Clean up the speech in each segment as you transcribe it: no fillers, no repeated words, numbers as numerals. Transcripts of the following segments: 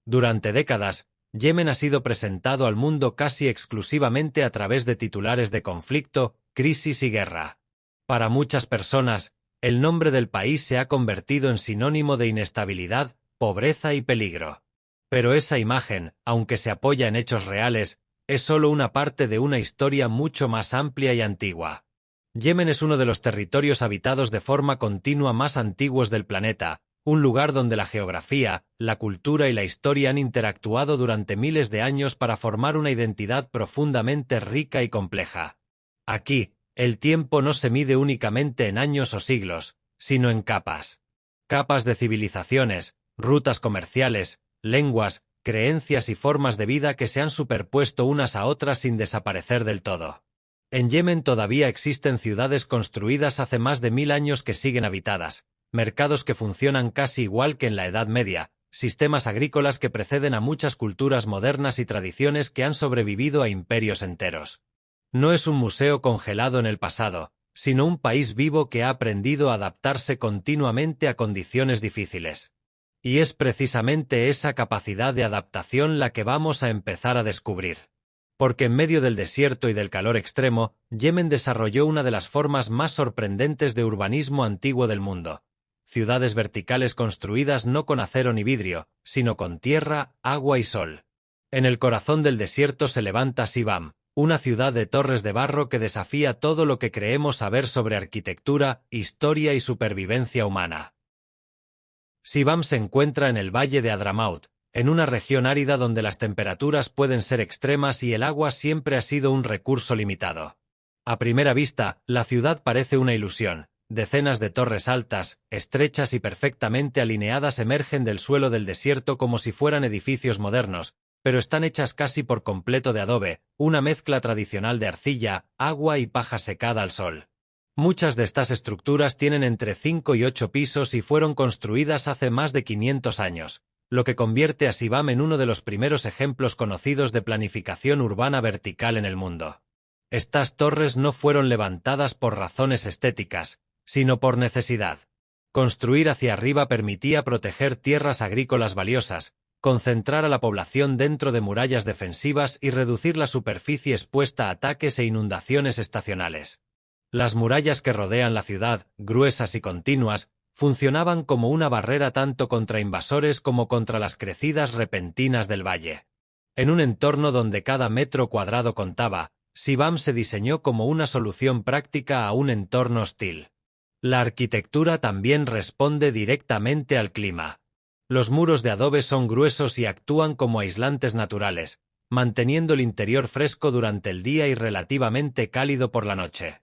Durante décadas, Yemen ha sido presentado al mundo casi exclusivamente a través de titulares de conflicto, crisis y guerra. Para muchas personas, el nombre del país se ha convertido en sinónimo de inestabilidad, pobreza y peligro. Pero esa imagen, aunque se apoya en hechos reales, es solo una parte de una historia mucho más amplia y antigua. Yemen es uno de los territorios habitados de forma continua más antiguos del planeta, un lugar donde la geografía, la cultura y la historia han interactuado durante miles de años para formar una identidad profundamente rica y compleja. Aquí, el tiempo no se mide únicamente en años o siglos, sino en capas. Capas de civilizaciones, rutas comerciales, lenguas, creencias y formas de vida que se han superpuesto unas a otras sin desaparecer del todo. En Yemen todavía existen ciudades construidas hace más de 1000 años que siguen habitadas, mercados que funcionan casi igual que en la Edad Media, sistemas agrícolas que preceden a muchas culturas modernas y tradiciones que han sobrevivido a imperios enteros. No es un museo congelado en el pasado, sino un país vivo que ha aprendido a adaptarse continuamente a condiciones difíciles. Y es precisamente esa capacidad de adaptación la que vamos a empezar a descubrir. Porque en medio del desierto y del calor extremo, Yemen desarrolló una de las formas más sorprendentes de urbanismo antiguo del mundo. Ciudades verticales construidas no con acero ni vidrio, sino con tierra, agua y sol. En el corazón del desierto se levanta Shibam, una ciudad de torres de barro que desafía todo lo que creemos saber sobre arquitectura, historia y supervivencia humana. Shibam se encuentra en el valle de Hadramaut, en una región árida donde las temperaturas pueden ser extremas y el agua siempre ha sido un recurso limitado. A primera vista, la ciudad parece una ilusión. Decenas de torres altas, estrechas y perfectamente alineadas emergen del suelo del desierto como si fueran edificios modernos, pero están hechas casi por completo de adobe, una mezcla tradicional de arcilla, agua y paja secada al sol. Muchas de estas estructuras tienen entre 5 y 8 pisos y fueron construidas hace más de 500 años, lo que convierte a Shibam en uno de los primeros ejemplos conocidos de planificación urbana vertical en el mundo. Estas torres no fueron levantadas por razones estéticas, sino por necesidad. Construir hacia arriba permitía proteger tierras agrícolas valiosas, concentrar a la población dentro de murallas defensivas y reducir la superficie expuesta a ataques e inundaciones estacionales. Las murallas que rodean la ciudad, gruesas y continuas, funcionaban como una barrera tanto contra invasores como contra las crecidas repentinas del valle. En un entorno donde cada metro cuadrado contaba, Shibam se diseñó como una solución práctica a un entorno hostil. La arquitectura también responde directamente al clima. Los muros de adobe son gruesos y actúan como aislantes naturales, manteniendo el interior fresco durante el día y relativamente cálido por la noche.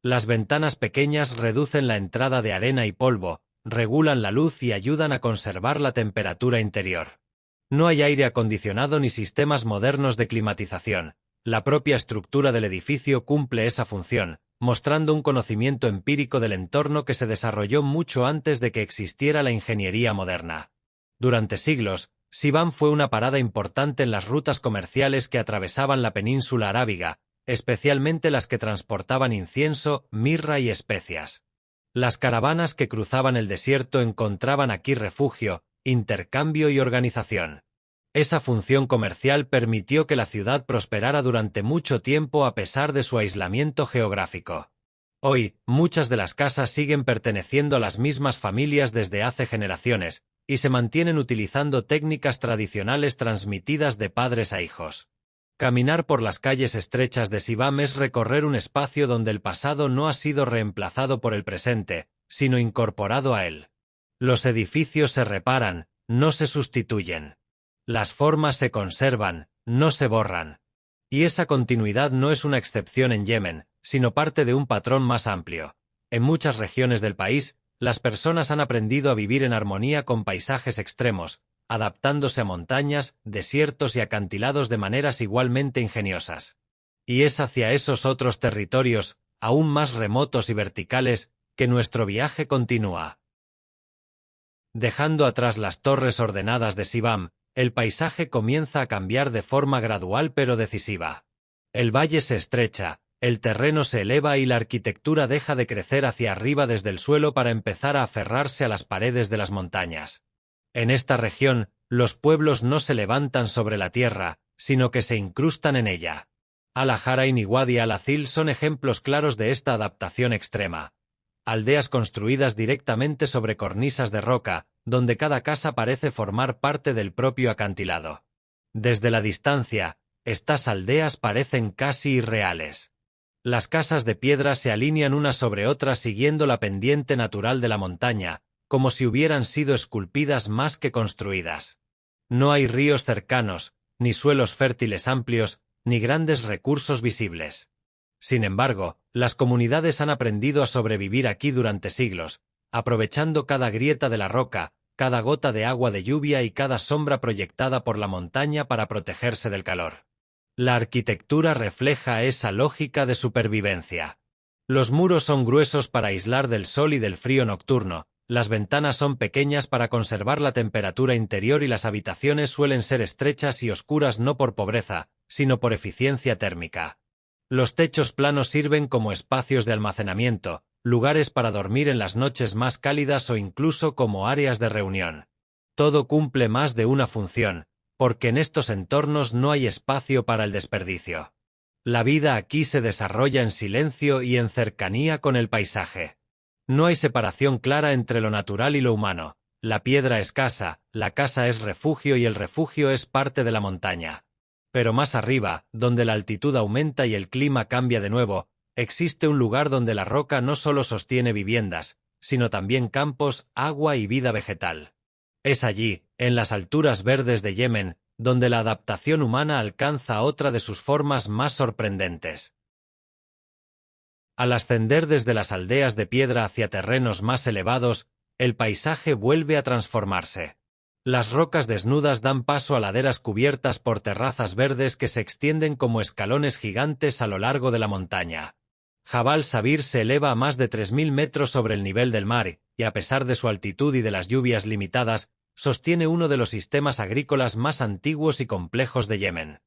Las ventanas pequeñas reducen la entrada de arena y polvo, regulan la luz y ayudan a conservar la temperatura interior. No hay aire acondicionado ni sistemas modernos de climatización. La propia estructura del edificio cumple esa función, mostrando un conocimiento empírico del entorno que se desarrolló mucho antes de que existiera la ingeniería moderna. Durante siglos, Shibam fue una parada importante en las rutas comerciales que atravesaban la península arábiga, especialmente las que transportaban incienso, mirra y especias. Las caravanas que cruzaban el desierto encontraban aquí refugio, intercambio y organización. Esa función comercial permitió que la ciudad prosperara durante mucho tiempo a pesar de su aislamiento geográfico. Hoy, muchas de las casas siguen perteneciendo a las mismas familias desde hace generaciones, y se mantienen utilizando técnicas tradicionales transmitidas de padres a hijos. Caminar por las calles estrechas de Shibam es recorrer un espacio donde el pasado no ha sido reemplazado por el presente, sino incorporado a él. Los edificios se reparan, no se sustituyen. Las formas se conservan, no se borran. Y esa continuidad no es una excepción en Yemen, sino parte de un patrón más amplio. En muchas regiones del país, las personas han aprendido a vivir en armonía con paisajes extremos, adaptándose a montañas, desiertos y acantilados de maneras igualmente ingeniosas. Y es hacia esos otros territorios, aún más remotos y verticales, que nuestro viaje continúa. Dejando atrás las torres ordenadas de Shibam, el paisaje comienza a cambiar de forma gradual pero decisiva. El valle se estrecha, el terreno se eleva y la arquitectura deja de crecer hacia arriba desde el suelo para empezar a aferrarse a las paredes de las montañas. En esta región, Los pueblos no se levantan sobre la tierra, sino que se incrustan en ella. Al-Hara y Wadi al-Azil son ejemplos claros de esta adaptación extrema. Aldeas construidas directamente sobre cornisas de roca, donde cada casa parece formar parte del propio acantilado. Desde la distancia, estas aldeas parecen casi irreales. Las casas de piedra se alinean unas sobre otras siguiendo la pendiente natural de la montaña, como si hubieran sido esculpidas más que construidas. No hay ríos cercanos, ni suelos fértiles amplios, ni grandes recursos visibles. Sin embargo, las comunidades han aprendido a sobrevivir aquí durante siglos, aprovechando cada grieta de la roca, cada gota de agua de lluvia y cada sombra proyectada por la montaña para protegerse del calor. La arquitectura refleja esa lógica de supervivencia. Los muros son gruesos para aislar del sol y del frío nocturno, las ventanas son pequeñas para conservar la temperatura interior y las habitaciones suelen ser estrechas y oscuras no por pobreza, sino por eficiencia térmica. Los techos planos sirven como espacios de almacenamiento, lugares para dormir en las noches más cálidas o incluso como áreas de reunión. Todo cumple más de una función, porque en estos entornos no hay espacio para el desperdicio. La vida aquí se desarrolla en silencio y en cercanía con el paisaje. No hay separación clara entre lo natural y lo humano. La piedra es casa, la casa es refugio y el refugio es parte de la montaña. Pero más arriba, donde la altitud aumenta y el clima cambia de nuevo, existe un lugar donde la roca no solo sostiene viviendas, sino también campos, agua y vida vegetal. Es allí, en las alturas verdes de Yemen, donde la adaptación humana alcanza otra de sus formas más sorprendentes. Al ascender desde las aldeas de piedra hacia terrenos más elevados, el paisaje vuelve a transformarse. Las rocas desnudas dan paso a laderas cubiertas por terrazas verdes que se extienden como escalones gigantes a lo largo de la montaña. Jabal Sabir se eleva a más de 3.000 metros sobre el nivel del mar, y a pesar de su altitud y de las lluvias limitadas, sostiene uno de los sistemas agrícolas más antiguos y complejos de Yemen.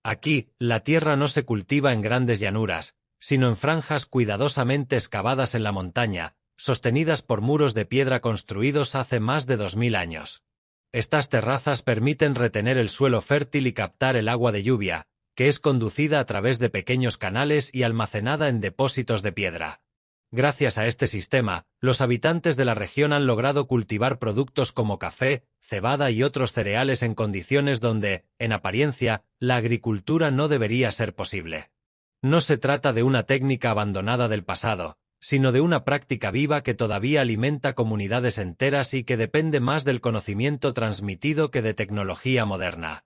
Aquí, la tierra no se cultiva en grandes llanuras, sino en franjas cuidadosamente excavadas en la montaña, sostenidas por muros de piedra construidos hace más de 2000 años. Estas terrazas permiten retener el suelo fértil y captar el agua de lluvia, que es conducida a través de pequeños canales y almacenada en depósitos de piedra. Gracias a este sistema, los habitantes de la región han logrado cultivar productos como café, cebada y otros cereales en condiciones donde, en apariencia, la agricultura no debería ser posible. No se trata de una técnica abandonada del pasado, sino de una práctica viva que todavía alimenta comunidades enteras y que depende más del conocimiento transmitido que de tecnología moderna.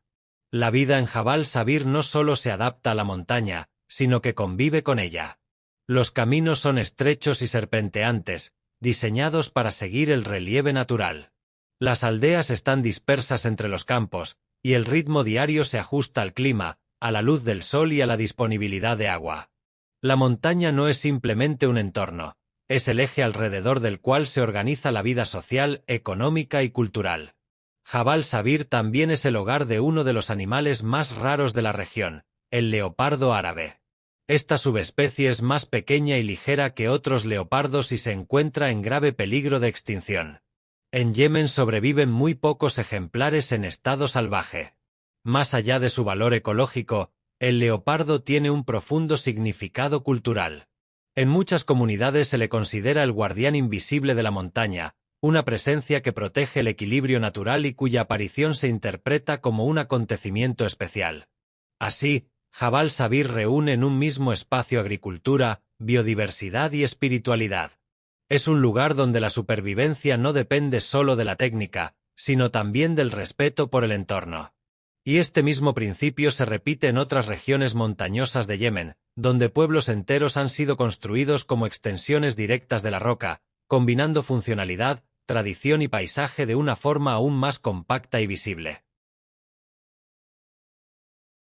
La vida en Jabal Sabir no solo se adapta a la montaña, sino que convive con ella. Los caminos son estrechos y serpenteantes, diseñados para seguir el relieve natural. Las aldeas están dispersas entre los campos, y el ritmo diario se ajusta al clima, a la luz del sol y a la disponibilidad de agua. La montaña no es simplemente un entorno, es el eje alrededor del cual se organiza la vida social, económica y cultural. Jabal Sabir también es el hogar de uno de los animales más raros de la región, el leopardo árabe. Esta subespecie es más pequeña y ligera que otros leopardos y se encuentra en grave peligro de extinción. En Yemen sobreviven muy pocos ejemplares en estado salvaje. Más allá de su valor ecológico, el leopardo tiene un profundo significado cultural. En muchas comunidades se le considera el guardián invisible de la montaña, una presencia que protege el equilibrio natural y cuya aparición se interpreta como un acontecimiento especial. Así, Jabal Sabir reúne en un mismo espacio agricultura, biodiversidad y espiritualidad. Es un lugar donde la supervivencia no depende solo de la técnica, sino también del respeto por el entorno. Y este mismo principio se repite en otras regiones montañosas de Yemen, donde pueblos enteros han sido construidos como extensiones directas de la roca, combinando funcionalidad, tradición y paisaje de una forma aún más compacta y visible.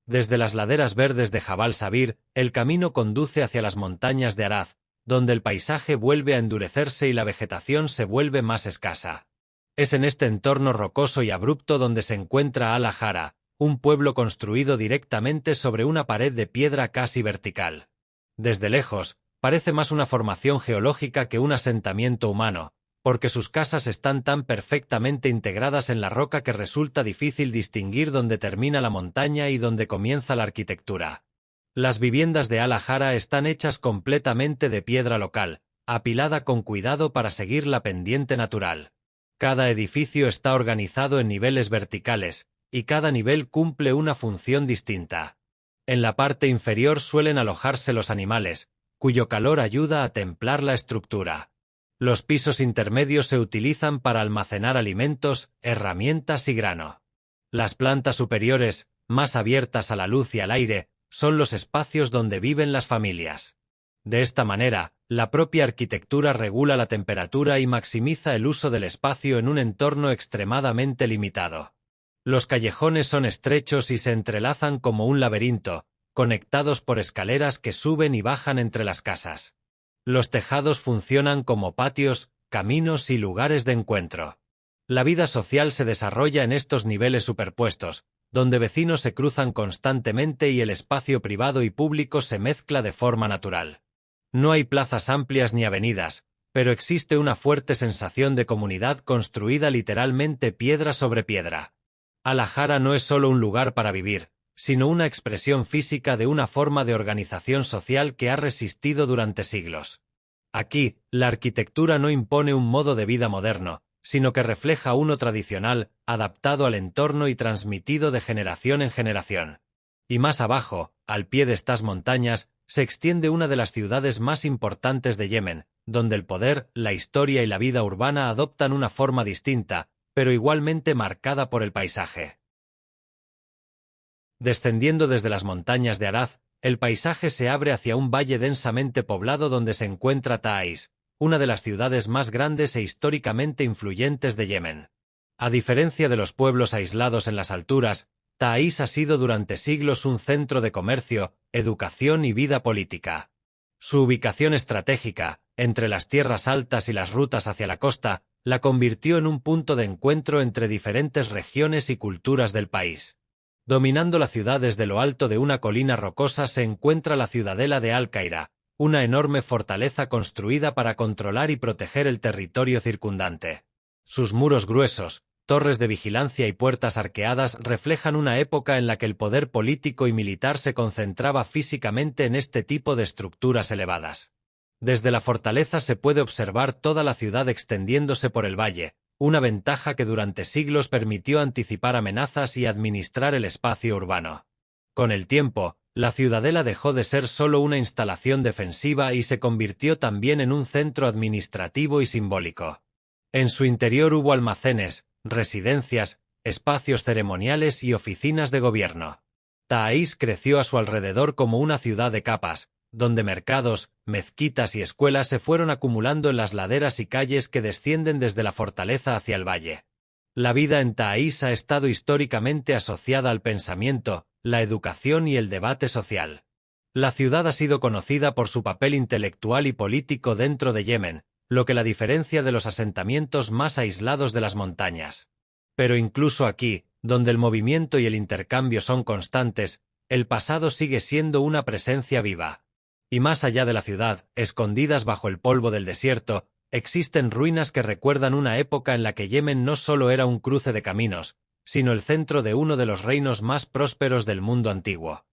Desde las laderas verdes de Jabal Sabir, el camino conduce hacia las montañas de Araz, donde el paisaje vuelve a endurecerse y la vegetación se vuelve más escasa. Es en este entorno rocoso y abrupto donde se encuentra Al-Hara, un pueblo construido directamente sobre una pared de piedra casi vertical. Desde lejos, parece más una formación geológica que un asentamiento humano, porque sus casas están tan perfectamente integradas en la roca que resulta difícil distinguir dónde termina la montaña y dónde comienza la arquitectura. Las viviendas de Al-Hara están hechas completamente de piedra local, apilada con cuidado para seguir la pendiente natural. Cada edificio está organizado en niveles verticales, y cada nivel cumple una función distinta. En la parte inferior suelen alojarse los animales, cuyo calor ayuda a templar la estructura. Los pisos intermedios se utilizan para almacenar alimentos, herramientas y grano. Las plantas superiores, más abiertas a la luz y al aire, son los espacios donde viven las familias. De esta manera, la propia arquitectura regula la temperatura y maximiza el uso del espacio en un entorno extremadamente limitado. Los callejones son estrechos y se entrelazan como un laberinto, conectados por escaleras que suben y bajan entre las casas. Los tejados funcionan como patios, caminos y lugares de encuentro. La vida social se desarrolla en estos niveles superpuestos, donde vecinos se cruzan constantemente y el espacio privado y público se mezcla de forma natural. No hay plazas amplias ni avenidas, pero existe una fuerte sensación de comunidad construida literalmente piedra sobre piedra. Al-Hara no es solo un lugar para vivir, sino una expresión física de una forma de organización social que ha resistido durante siglos. Aquí, la arquitectura no impone un modo de vida moderno, sino que refleja uno tradicional, adaptado al entorno y transmitido de generación en generación. Y más abajo, al pie de estas montañas, se extiende una de las ciudades más importantes de Yemen, donde el poder, la historia y la vida urbana adoptan una forma distinta, pero igualmente marcada por el paisaje. Descendiendo desde las montañas de Araz, el paisaje se abre hacia un valle densamente poblado donde se encuentra Ta'iz, una de las ciudades más grandes e históricamente influyentes de Yemen. A diferencia de los pueblos aislados en las alturas, Ta'iz ha sido durante siglos un centro de comercio, educación y vida política. Su ubicación estratégica, entre las tierras altas y las rutas hacia la costa, la convirtió en un punto de encuentro entre diferentes regiones y culturas del país. Dominando la ciudad desde lo alto de una colina rocosa se encuentra la ciudadela de Al-Qaira, una enorme fortaleza construida para controlar y proteger el territorio circundante. Sus muros gruesos, torres de vigilancia y puertas arqueadas reflejan una época en la que el poder político y militar se concentraba físicamente en este tipo de estructuras elevadas. Desde la fortaleza se puede observar toda la ciudad extendiéndose por el valle, una ventaja que durante siglos permitió anticipar amenazas y administrar el espacio urbano. Con el tiempo, la ciudadela dejó de ser solo una instalación defensiva y se convirtió también en un centro administrativo y simbólico. En su interior hubo almacenes, residencias, espacios ceremoniales y oficinas de gobierno. Ta'iz creció a su alrededor como una ciudad de capas, donde mercados, mezquitas y escuelas se fueron acumulando en las laderas y calles que descienden desde la fortaleza hacia el valle. La vida en Ta'iz ha estado históricamente asociada al pensamiento, la educación y el debate social. La ciudad ha sido conocida por su papel intelectual y político dentro de Yemen, lo que la diferencia de los asentamientos más aislados de las montañas. Pero incluso aquí, donde el movimiento y el intercambio son constantes, el pasado sigue siendo una presencia viva. Y más allá de la ciudad, escondidas bajo el polvo del desierto, existen ruinas que recuerdan una época en la que Yemen no solo era un cruce de caminos, sino el centro de uno de los reinos más prósperos del mundo antiguo.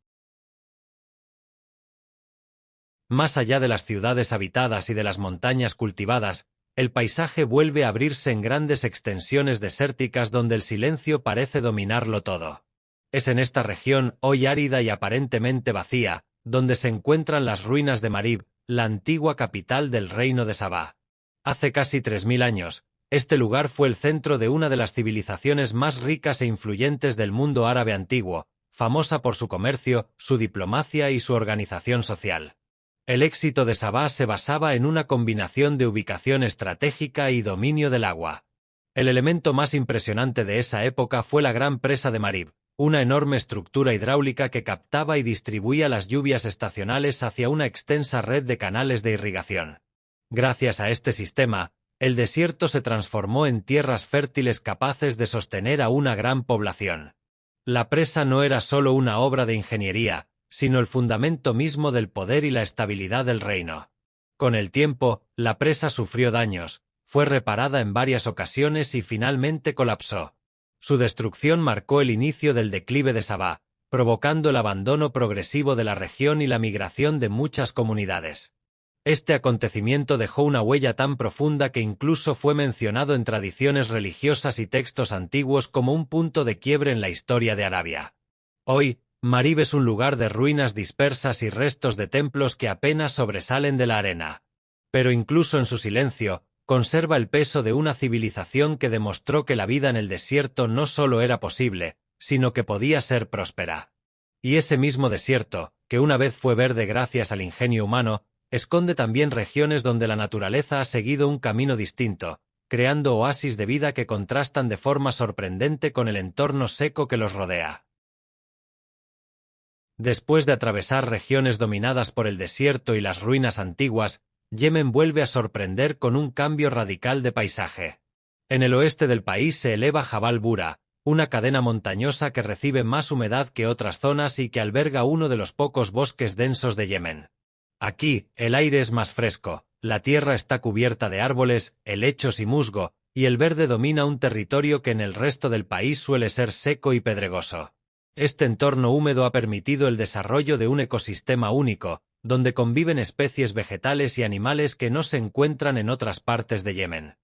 Más allá de las ciudades habitadas y de las montañas cultivadas, el paisaje vuelve a abrirse en grandes extensiones desérticas donde el silencio parece dominarlo todo. Es en esta región, hoy árida y aparentemente vacía, donde se encuentran las ruinas de Marib, la antigua capital del reino de Sabá. Hace casi 3000 años, este lugar fue el centro de una de las civilizaciones más ricas e influyentes del mundo árabe antiguo, famosa por su comercio, su diplomacia y su organización social. El éxito de Sabá se basaba en una combinación de ubicación estratégica y dominio del agua. El elemento más impresionante de esa época fue la gran presa de Marib, una enorme estructura hidráulica que captaba y distribuía las lluvias estacionales hacia una extensa red de canales de irrigación. Gracias a este sistema, el desierto se transformó en tierras fértiles capaces de sostener a una gran población. La presa no era solo una obra de ingeniería, sino el fundamento mismo del poder y la estabilidad del reino. Con el tiempo, la presa sufrió daños, fue reparada en varias ocasiones y finalmente colapsó. Su destrucción marcó el inicio del declive de Sabah, provocando el abandono progresivo de la región y la migración de muchas comunidades. Este acontecimiento dejó una huella tan profunda que incluso fue mencionado en tradiciones religiosas y textos antiguos como un punto de quiebre en la historia de Arabia. Hoy, Marib es un lugar de ruinas dispersas y restos de templos que apenas sobresalen de la arena. Pero incluso en su silencio, conserva el peso de una civilización que demostró que la vida en el desierto no solo era posible, sino que podía ser próspera. Y ese mismo desierto, que una vez fue verde gracias al ingenio humano, esconde también regiones donde la naturaleza ha seguido un camino distinto, creando oasis de vida que contrastan de forma sorprendente con el entorno seco que los rodea. Después de atravesar regiones dominadas por el desierto y las ruinas antiguas, Yemen vuelve a sorprender con un cambio radical de paisaje. En el oeste del país se eleva Jabal Bura, una cadena montañosa que recibe más humedad que otras zonas y que alberga uno de los pocos bosques densos de Yemen. Aquí, el aire es más fresco, la tierra está cubierta de árboles, helechos y musgo, y el verde domina un territorio que en el resto del país suele ser seco y pedregoso. Este entorno húmedo ha permitido el desarrollo de un ecosistema único, donde conviven especies vegetales y animales que no se encuentran en otras partes de Yemen.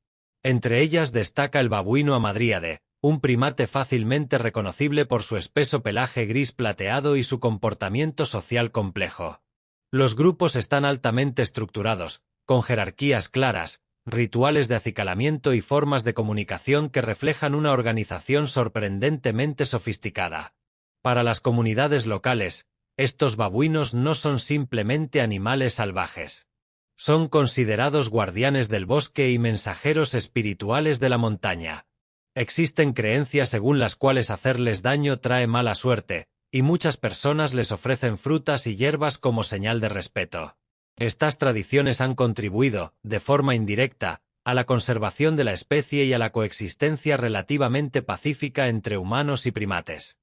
Entre ellas destaca el babuino hamadríade, un primate fácilmente reconocible por su espeso pelaje gris plateado y su comportamiento social complejo. Los grupos están altamente estructurados, con jerarquías claras, rituales de acicalamiento y formas de comunicación que reflejan una organización sorprendentemente sofisticada. Para las comunidades locales, estos babuinos no son simplemente animales salvajes. Son considerados guardianes del bosque y mensajeros espirituales de la montaña. Existen creencias según las cuales hacerles daño trae mala suerte, y muchas personas les ofrecen frutas y hierbas como señal de respeto. Estas tradiciones han contribuido, de forma indirecta, a la conservación de la especie y a la coexistencia relativamente pacífica entre humanos y primates.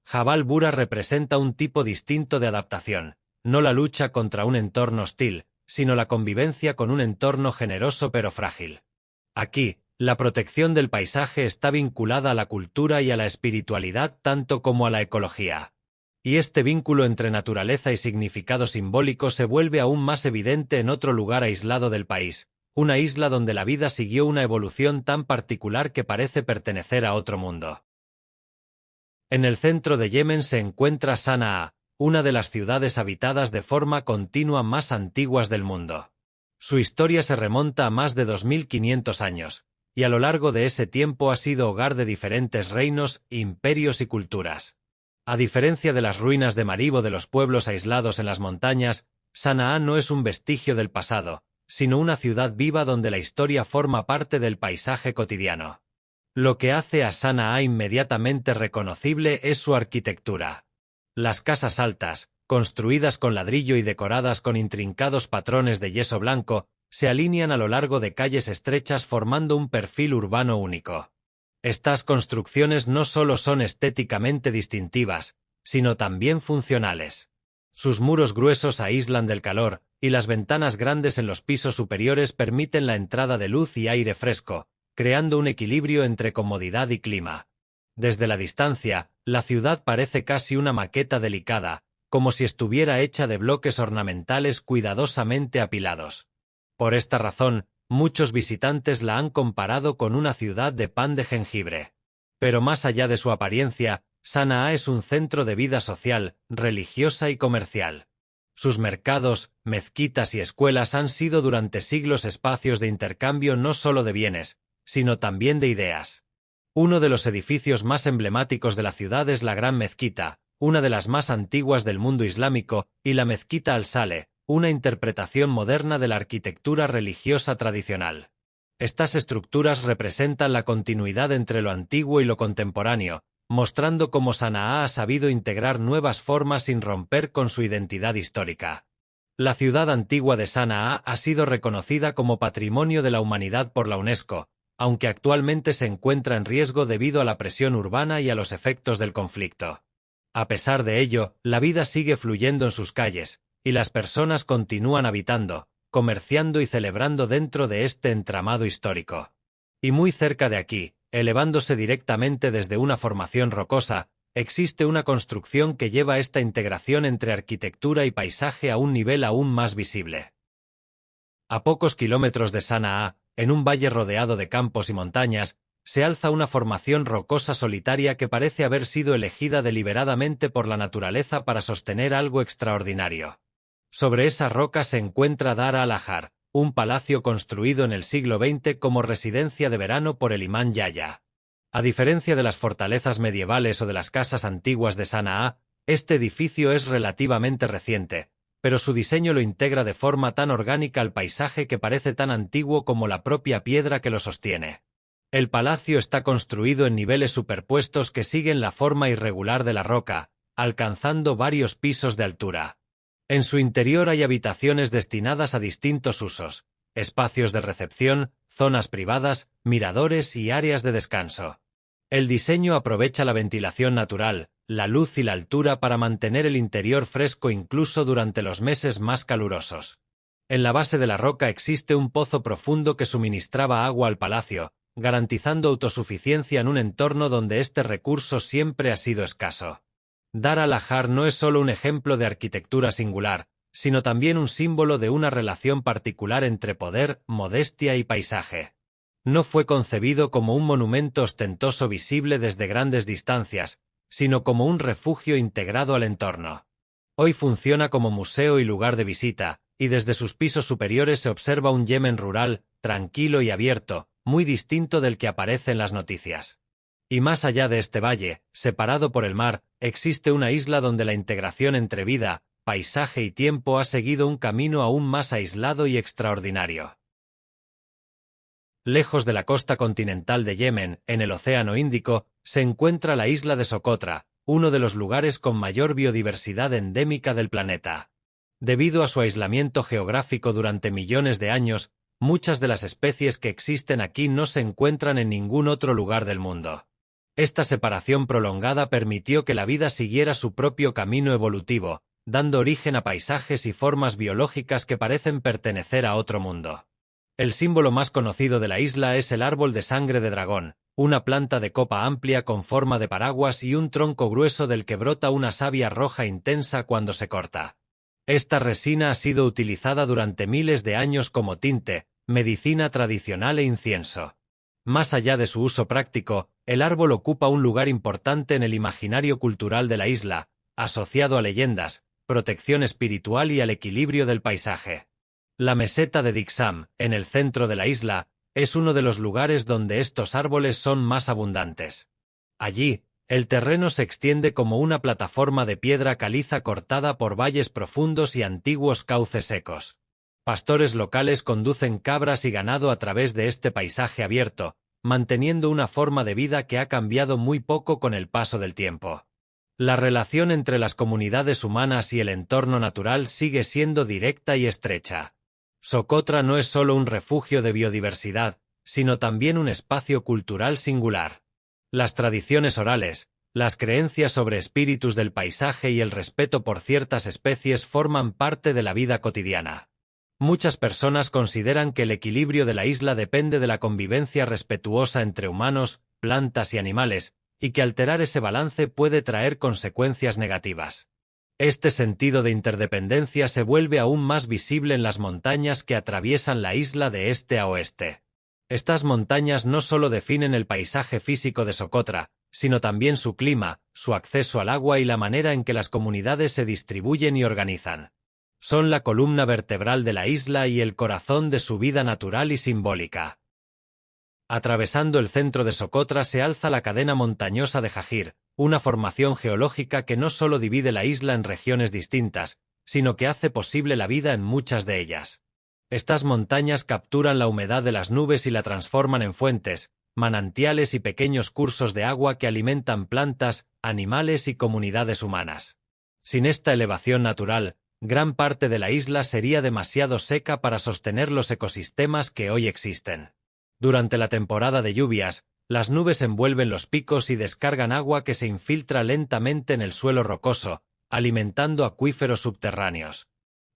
Jabal Bura representa un tipo distinto de adaptación, no la lucha contra un entorno hostil, sino la convivencia con un entorno generoso pero frágil. Aquí, la protección del paisaje está vinculada a la cultura y a la espiritualidad tanto como a la ecología. Y este vínculo entre naturaleza y significado simbólico se vuelve aún más evidente en otro lugar aislado del país, una isla donde la vida siguió una evolución tan particular que parece pertenecer a otro mundo. En el centro de Yemen se encuentra Sanaa, una de las ciudades habitadas de forma continua más antiguas del mundo. Su historia se remonta a más de 2500 años, y a lo largo de ese tiempo ha sido hogar de diferentes reinos, imperios y culturas. A diferencia de las ruinas de Marib o de los pueblos aislados en las montañas, Sanaa no es un vestigio del pasado, sino una ciudad viva donde la historia forma parte del paisaje cotidiano. Lo que hace a Sanaa inmediatamente reconocible es su arquitectura. Las casas altas, construidas con ladrillo y decoradas con intrincados patrones de yeso blanco, se alinean a lo largo de calles estrechas formando un perfil urbano único. Estas construcciones no solo son estéticamente distintivas, sino también funcionales. Sus muros gruesos aíslan del calor, y las ventanas grandes en los pisos superiores permiten la entrada de luz y aire fresco, creando un equilibrio entre comodidad y clima. Desde la distancia, la ciudad parece casi una maqueta delicada, como si estuviera hecha de bloques ornamentales cuidadosamente apilados. Por esta razón, muchos visitantes la han comparado con una ciudad de pan de jengibre. Pero más allá de su apariencia, Sanaa es un centro de vida social, religiosa y comercial. Sus mercados, mezquitas y escuelas han sido durante siglos espacios de intercambio no solo de bienes, sino también de ideas. Uno de los edificios más emblemáticos de la ciudad es la Gran Mezquita, una de las más antiguas del mundo islámico, y la Mezquita al-Saleh, una interpretación moderna de la arquitectura religiosa tradicional. Estas estructuras representan la continuidad entre lo antiguo y lo contemporáneo, mostrando cómo Sanaa ha sabido integrar nuevas formas sin romper con su identidad histórica. La ciudad antigua de Sanaa ha sido reconocida como Patrimonio de la Humanidad por la UNESCO, aunque actualmente se encuentra en riesgo debido a la presión urbana y a los efectos del conflicto. A pesar de ello, la vida sigue fluyendo en sus calles, y las personas continúan habitando, comerciando y celebrando dentro de este entramado histórico. Y muy cerca de aquí, elevándose directamente desde una formación rocosa, existe una construcción que lleva esta integración entre arquitectura y paisaje a un nivel aún más visible. A pocos kilómetros de Sanaa, en un valle rodeado de campos y montañas, se alza una formación rocosa solitaria que parece haber sido elegida deliberadamente por la naturaleza para sostener algo extraordinario. Sobre esa roca se encuentra Dar al-Ahar, un palacio construido en el siglo XX como residencia de verano por el imán Yahya. A diferencia de las fortalezas medievales o de las casas antiguas de Sanaa, este edificio es relativamente reciente, pero su diseño lo integra de forma tan orgánica al paisaje que parece tan antiguo como la propia piedra que lo sostiene. El palacio está construido en niveles superpuestos que siguen la forma irregular de la roca, alcanzando varios pisos de altura. En su interior hay habitaciones destinadas a distintos usos, espacios de recepción, zonas privadas, miradores y áreas de descanso. El diseño aprovecha la ventilación natural, la luz y la altura para mantener el interior fresco incluso durante los meses más calurosos. En la base de la roca existe un pozo profundo que suministraba agua al palacio, garantizando autosuficiencia en un entorno donde este recurso siempre ha sido escaso. Dar al-Ahar no es solo un ejemplo de arquitectura singular, sino también un símbolo de una relación particular entre poder, modestia y paisaje. No fue concebido como un monumento ostentoso visible desde grandes distancias, sino como un refugio integrado al entorno. Hoy funciona como museo y lugar de visita, y desde sus pisos superiores se observa un Yemen rural, tranquilo y abierto, muy distinto del que aparece en las noticias. Y más allá de este valle, separado por el mar, existe una isla donde la integración entre vida, paisaje y tiempo ha seguido un camino aún más aislado y extraordinario. Lejos de la costa continental de Yemen, en el Océano Índico, se encuentra la isla de Socotra, uno de los lugares con mayor biodiversidad endémica del planeta. Debido a su aislamiento geográfico durante millones de años, muchas de las especies que existen aquí no se encuentran en ningún otro lugar del mundo. Esta separación prolongada permitió que la vida siguiera su propio camino evolutivo, dando origen a paisajes y formas biológicas que parecen pertenecer a otro mundo. El símbolo más conocido de la isla es el árbol de sangre de dragón, una planta de copa amplia con forma de paraguas y un tronco grueso del que brota una savia roja intensa cuando se corta. Esta resina ha sido utilizada durante miles de años como tinte, medicina tradicional e incienso. Más allá de su uso práctico, el árbol ocupa un lugar importante en el imaginario cultural de la isla, asociado a leyendas, protección espiritual y al equilibrio del paisaje. La meseta de Diksam, en el centro de la isla, es uno de los lugares donde estos árboles son más abundantes. Allí, el terreno se extiende como una plataforma de piedra caliza cortada por valles profundos y antiguos cauces secos. Pastores locales conducen cabras y ganado a través de este paisaje abierto, manteniendo una forma de vida que ha cambiado muy poco con el paso del tiempo. La relación entre las comunidades humanas y el entorno natural sigue siendo directa y estrecha. Socotra no es solo un refugio de biodiversidad, sino también un espacio cultural singular. Las tradiciones orales, las creencias sobre espíritus del paisaje y el respeto por ciertas especies forman parte de la vida cotidiana. Muchas personas consideran que el equilibrio de la isla depende de la convivencia respetuosa entre humanos, plantas y animales, y que alterar ese balance puede traer consecuencias negativas. Este sentido de interdependencia se vuelve aún más visible en las montañas que atraviesan la isla de este a oeste. Estas montañas no solo definen el paisaje físico de Socotra, sino también su clima, su acceso al agua y la manera en que las comunidades se distribuyen y organizan. Son la columna vertebral de la isla y el corazón de su vida natural y simbólica. Atravesando el centro de Socotra se alza la cadena montañosa de Jajir, una formación geológica que no solo divide la isla en regiones distintas, sino que hace posible la vida en muchas de ellas. Estas montañas capturan la humedad de las nubes y la transforman en fuentes, manantiales y pequeños cursos de agua que alimentan plantas, animales y comunidades humanas. Sin esta elevación natural, gran parte de la isla sería demasiado seca para sostener los ecosistemas que hoy existen. Durante la temporada de lluvias, las nubes envuelven los picos y descargan agua que se infiltra lentamente en el suelo rocoso, alimentando acuíferos subterráneos.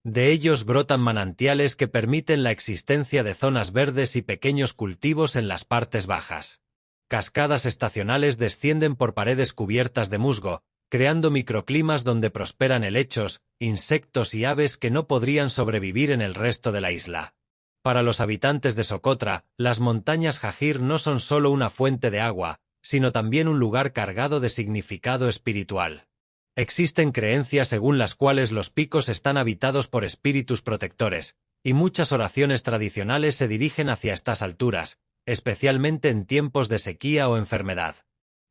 De ellos brotan manantiales que permiten la existencia de zonas verdes y pequeños cultivos en las partes bajas. Cascadas estacionales descienden por paredes cubiertas de musgo, creando microclimas donde prosperan helechos, insectos y aves que no podrían sobrevivir en el resto de la isla. Para los habitantes de Socotra, las montañas Jagir no son solo una fuente de agua, sino también un lugar cargado de significado espiritual. Existen creencias según las cuales los picos están habitados por espíritus protectores, y muchas oraciones tradicionales se dirigen hacia estas alturas, especialmente en tiempos de sequía o enfermedad.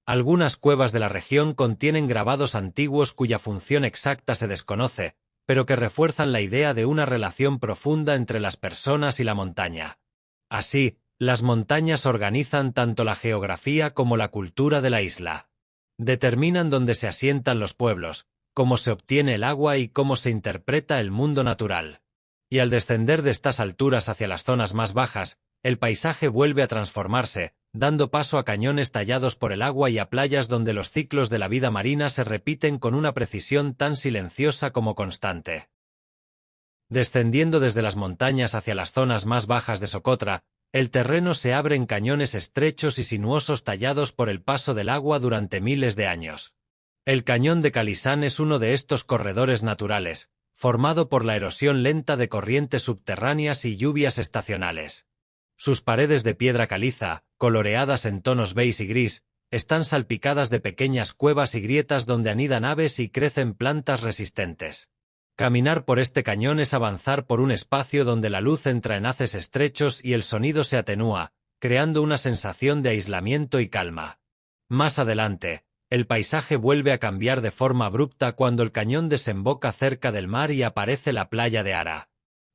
Algunas cuevas de la región contienen grabados antiguos cuya función exacta se desconoce, pero que refuerzan la idea de una relación profunda entre las personas y la montaña. Así, las montañas organizan tanto la geografía como la cultura de la isla. Determinan dónde se asientan los pueblos, cómo se obtiene el agua y cómo se interpreta el mundo natural. Y al descender de estas alturas hacia las zonas más bajas, el paisaje vuelve a transformarse, dando paso a cañones tallados por el agua y a playas donde los ciclos de la vida marina se repiten con una precisión tan silenciosa como constante. Descendiendo desde las montañas hacia las zonas más bajas de Socotra, el terreno se abre en cañones estrechos y sinuosos tallados por el paso del agua durante miles de años. El cañón de Calisán es uno de estos corredores naturales, formado por la erosión lenta de corrientes subterráneas y lluvias estacionales. Sus paredes de piedra caliza, coloreadas en tonos beige y gris, están salpicadas de pequeñas cuevas y grietas donde anidan aves y crecen plantas resistentes. Caminar por este cañón es avanzar por un espacio donde la luz entra en haces estrechos y el sonido se atenúa, creando una sensación de aislamiento y calma. Más adelante, el paisaje vuelve a cambiar de forma abrupta cuando el cañón desemboca cerca del mar y aparece la playa de Ara.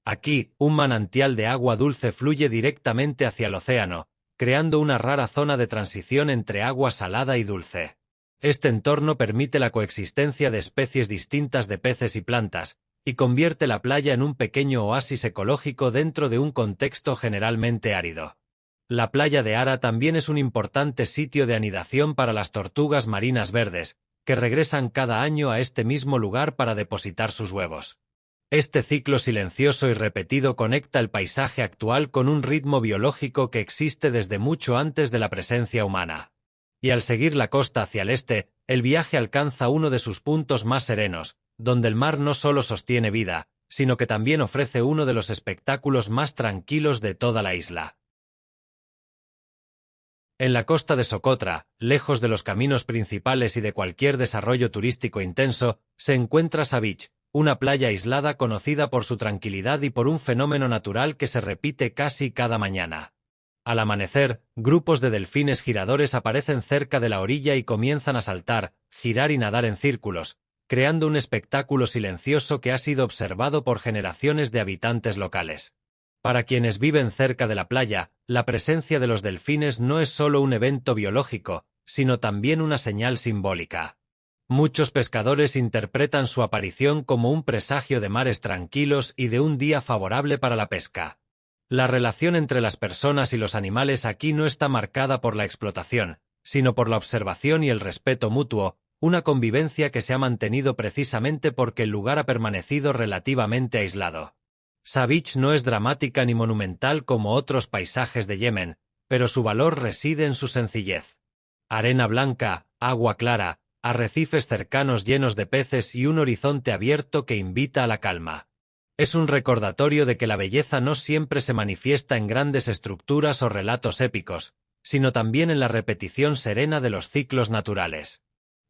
Aquí, un manantial de agua dulce fluye directamente hacia el océano, creando una rara zona de transición entre agua salada y dulce. Este entorno permite la coexistencia de especies distintas de peces y plantas, y convierte la playa en un pequeño oasis ecológico dentro de un contexto generalmente árido. La playa de Ara también es un importante sitio de anidación para las tortugas marinas verdes, que regresan cada año a este mismo lugar para depositar sus huevos. Este ciclo silencioso y repetido conecta el paisaje actual con un ritmo biológico que existe desde mucho antes de la presencia humana. Y al seguir la costa hacia el este, el viaje alcanza uno de sus puntos más serenos, donde el mar no solo sostiene vida, sino que también ofrece uno de los espectáculos más tranquilos de toda la isla. En la costa de Socotra, lejos de los caminos principales y de cualquier desarrollo turístico intenso, se encuentra Sa Beach, una playa aislada conocida por su tranquilidad y por un fenómeno natural que se repite casi cada mañana. Al amanecer, grupos de delfines giradores aparecen cerca de la orilla y comienzan a saltar, girar y nadar en círculos, creando un espectáculo silencioso que ha sido observado por generaciones de habitantes locales. Para quienes viven cerca de la playa, la presencia de los delfines no es solo un evento biológico, sino también una señal simbólica. Muchos pescadores interpretan su aparición como un presagio de mares tranquilos y de un día favorable para la pesca. La relación entre las personas y los animales aquí no está marcada por la explotación, sino por la observación y el respeto mutuo, una convivencia que se ha mantenido precisamente porque el lugar ha permanecido relativamente aislado. Sa Beach no es dramática ni monumental como otros paisajes de Yemen, pero su valor reside en su sencillez. Arena blanca, agua clara, arrecifes cercanos llenos de peces y un horizonte abierto que invita a la calma. Es un recordatorio de que la belleza no siempre se manifiesta en grandes estructuras o relatos épicos, sino también en la repetición serena de los ciclos naturales.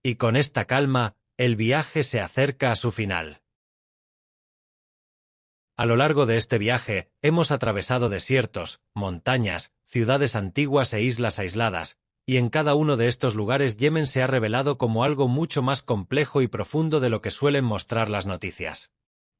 Y con esta calma, el viaje se acerca a su final. A lo largo de este viaje, hemos atravesado desiertos, montañas, ciudades antiguas e islas aisladas, y en cada uno de estos lugares Yemen se ha revelado como algo mucho más complejo y profundo de lo que suelen mostrar las noticias.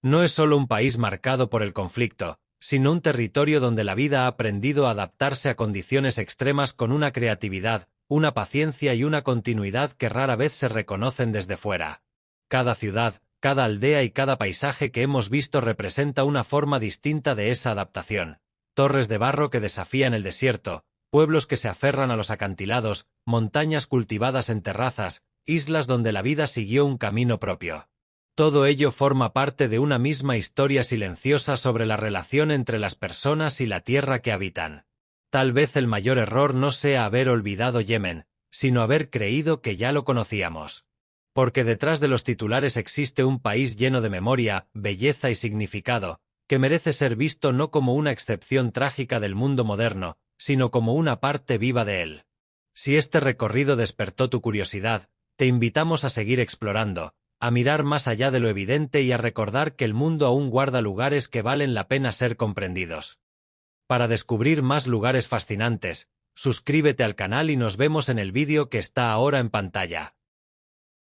No es solo un país marcado por el conflicto, sino un territorio donde la vida ha aprendido a adaptarse a condiciones extremas con una creatividad, una paciencia y una continuidad que rara vez se reconocen desde fuera. Cada ciudad, cada aldea y cada paisaje que hemos visto representa una forma distinta de esa adaptación. Torres de barro que desafían el desierto, pueblos que se aferran a los acantilados, montañas cultivadas en terrazas, islas donde la vida siguió un camino propio. Todo ello forma parte de una misma historia silenciosa sobre la relación entre las personas y la tierra que habitan. Tal vez el mayor error no sea haber olvidado Yemen, sino haber creído que ya lo conocíamos. Porque detrás de los titulares existe un país lleno de memoria, belleza y significado, que merece ser visto no como una excepción trágica del mundo moderno, sino como una parte viva de él. Si este recorrido despertó tu curiosidad, te invitamos a seguir explorando, a mirar más allá de lo evidente y a recordar que el mundo aún guarda lugares que valen la pena ser comprendidos. Para descubrir más lugares fascinantes, suscríbete al canal y nos vemos en el vídeo que está ahora en pantalla.